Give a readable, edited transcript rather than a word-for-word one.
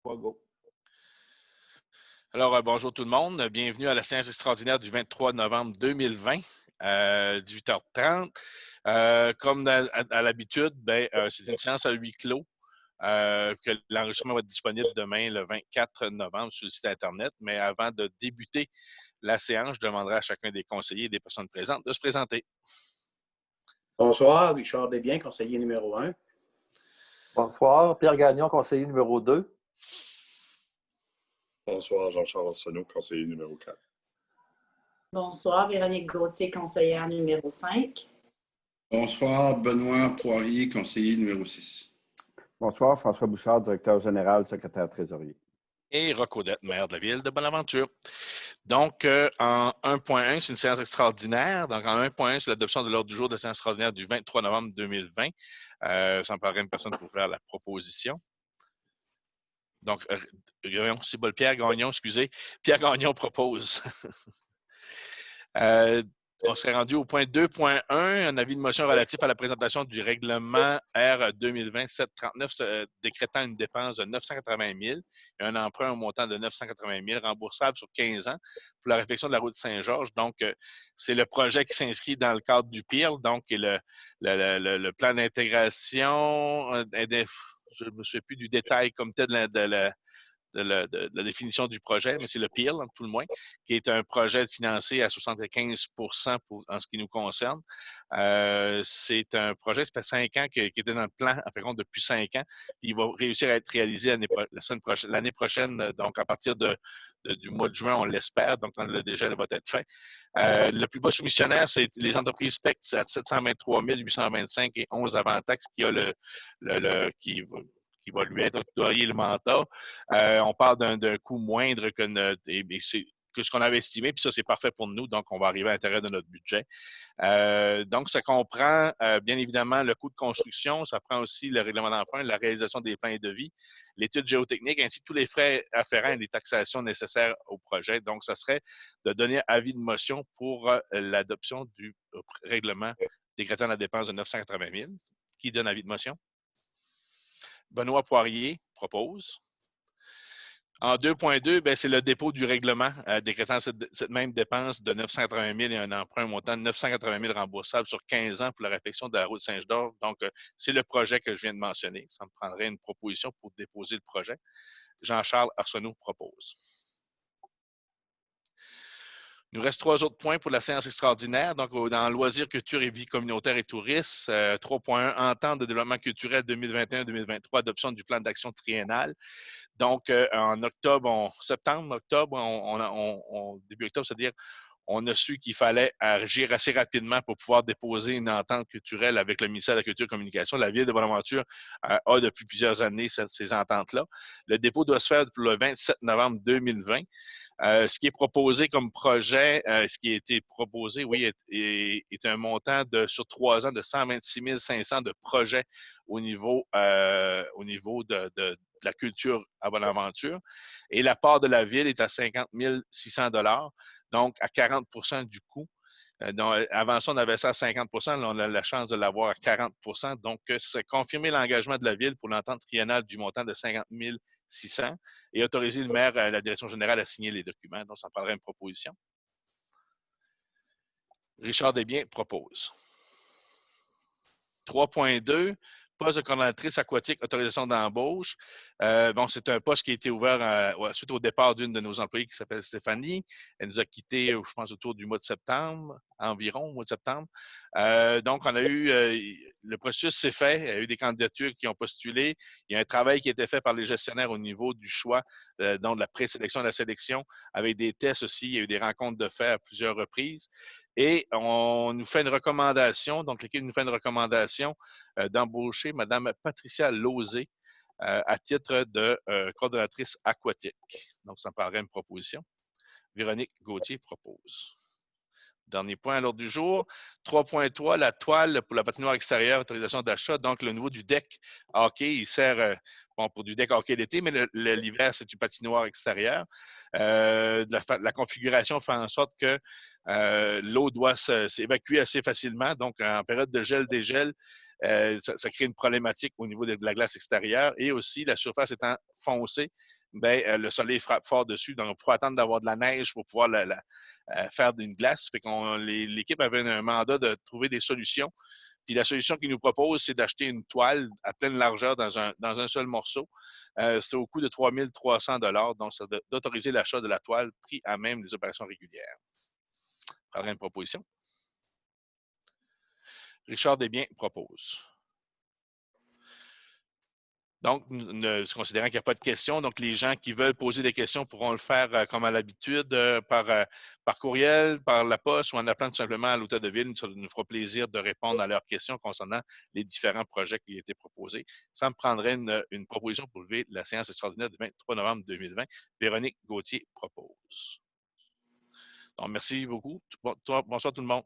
Go. Alors, bonjour tout le monde. Bienvenue à la séance extraordinaire du 23 novembre 2020, 18h30. Comme à l'habitude, c'est une séance à huis clos. Que l'enregistrement va être disponible demain, le 24 novembre, sur le site Internet. Mais avant de débuter la séance, je demanderai à chacun des conseillers et des personnes présentes de se présenter. Bonsoir, Richard Desbiens, conseiller numéro 1. Bonsoir, Pierre Gagnon, conseiller numéro 2. Bonsoir, Jean-Charles Arsenault, conseiller numéro 4. Bonsoir, Véronique Gauthier, conseillère numéro 5. Bonsoir, Benoît Poirier, conseiller numéro 6. Bonsoir, François Bouchard, directeur général, secrétaire trésorier. Et Roch Audette, maire de la ville de Bonaventure. Donc, en 1.1, c'est une séance extraordinaire. Donc, en 1.1, c'est l'adoption de l'ordre du jour de la séance extraordinaire du 23 novembre 2020. Ça me paraît une personne pour faire la proposition. Donc, c'est pas Pierre Gagnon, excusez. Pierre Gagnon propose. On serait rendu au point 2.1, un avis de motion relatif à la présentation du règlement R 2020-739 décrétant une dépense de 980 000 et un emprunt au montant de 980 000 remboursable sur 15 ans pour la réfection de la route Saint-Georges. Donc, c'est le projet qui s'inscrit dans le cadre du PIRL, donc le plan d'intégration. Je ne me souviens plus du détail comme tel de la définition du projet, mais c'est le PIRL, tout le moins, qui est un projet financé à 75 en ce qui nous concerne. C'est un projet, ça fait 5 ans qui était dans le plan, en fait, depuis 5 ans. Il va réussir à être réalisé l'année prochaine, donc à partir du mois de juin, on l'espère, donc déjà, elle va être fait. Le plus bas soumissionnaire, c'est les entreprises SPEC, c'est à 723 825 et 11 avant taxes qui va lui être octroyé le mandat. On parle d'un coût moindre que ce qu'on avait estimé, puis ça, c'est parfait pour nous, donc on va arriver à l'intérieur de notre budget. Donc, ça comprend bien évidemment le coût de construction, ça prend aussi le règlement d'emprunt, la réalisation des plans et devis, l'étude géotechnique, ainsi que tous les frais afférents et les taxations nécessaires au projet. Donc, ça serait de donner avis de motion pour l'adoption du règlement décrétant la dépense de 980 000. Qui donne avis de motion? Benoît Poirier propose. En 2.2, c'est le dépôt du règlement décrétant cette même dépense de 980 000 et un emprunt montant de 980 000 remboursable sur 15 ans pour la réfection de la route Saint-Georges. Donc, c'est le projet que je viens de mentionner. Ça me prendrait une proposition pour déposer le projet. Jean-Charles Arsenault propose. Il nous reste 3 autres points pour la séance extraordinaire. Donc, dans loisirs, culture et vie communautaire et tourisme, 3.1, entente de développement culturel 2021-2023, adoption du plan d'action triennal. Donc, en septembre, début octobre, c'est-à-dire, on a su qu'il fallait agir assez rapidement pour pouvoir déposer une entente culturelle avec le ministère de la Culture et de la Communication. La Ville de Bonaventure a depuis plusieurs années ces ententes-là. Le dépôt doit se faire le 27 novembre 2020. Ce qui est proposé comme projet, ce qui a été proposé, oui, est un montant sur 3 ans de 126 500 de projets au niveau de la culture à Bonaventure. Et la part de la ville est à 50 600 $, donc à 40 du coût. Donc, avant ça, on avait ça à 50 là, on a la chance de l'avoir à 40 donc, c'est confirmer l'engagement de la Ville pour l'entente triennale du montant de 50 600 et autoriser le maire, la direction générale, à signer les documents. Donc, ça en prendrait une proposition. Richard Desbiens propose. 3.2, poste de coordonnatrice aquatique, autorisation d'embauche. C'est un poste qui a été ouvert suite au départ d'une de nos employées qui s'appelle Stéphanie. Elle nous a quittés, je pense, autour du mois de septembre, environ, au mois de septembre. Donc, on a eu, le processus s'est fait. Il y a eu des candidatures qui ont postulé. Il y a un travail qui a été fait par les gestionnaires au niveau du choix, donc de la présélection et de la sélection, avec des tests aussi. Il y a eu des rencontres de fait à plusieurs reprises. Et on nous fait une recommandation, donc l'équipe nous fait une recommandation d'embaucher Mme Patricia Lauzé à titre de coordonnatrice aquatique. Donc, ça me paraît une proposition. Véronique Gauthier propose. Dernier point à l'ordre du jour. 3.3, la toile pour la patinoire extérieure, autorisation d'achat. Donc, le niveau du deck hockey, il sert pour du deck hockey l'été, mais l'hiver, c'est une patinoire extérieure. La configuration fait en sorte que l'eau doit s'évacuer assez facilement. Donc, en période de gel, dégel, ça crée une problématique au niveau de la glace extérieure et aussi la surface étant foncée, le soleil frappe fort dessus. Donc, il faut attendre d'avoir de la neige pour pouvoir faire une glace. Fait qu'on l'équipe avait un mandat de trouver des solutions. Puis la solution qu'ils nous proposent, c'est d'acheter une toile à pleine largeur dans un seul morceau. C'est au coût de 3 300 $. Donc, c'est d'autoriser l'achat de la toile pris à même les opérations régulières. Je prendrai une proposition. Richard Desbiens propose. Donc, considérant qu'il n'y a pas de questions, donc les gens qui veulent poser des questions pourront le faire comme à l'habitude, par courriel, par la poste ou en appelant tout simplement à l'hôtel de ville. Ça nous fera plaisir de répondre à leurs questions concernant les différents projets qui ont été proposés. Ça me prendrait une proposition pour lever la séance extraordinaire du 23 novembre 2020. Véronique Gauthier propose. Donc, merci beaucoup. Bonsoir tout le monde.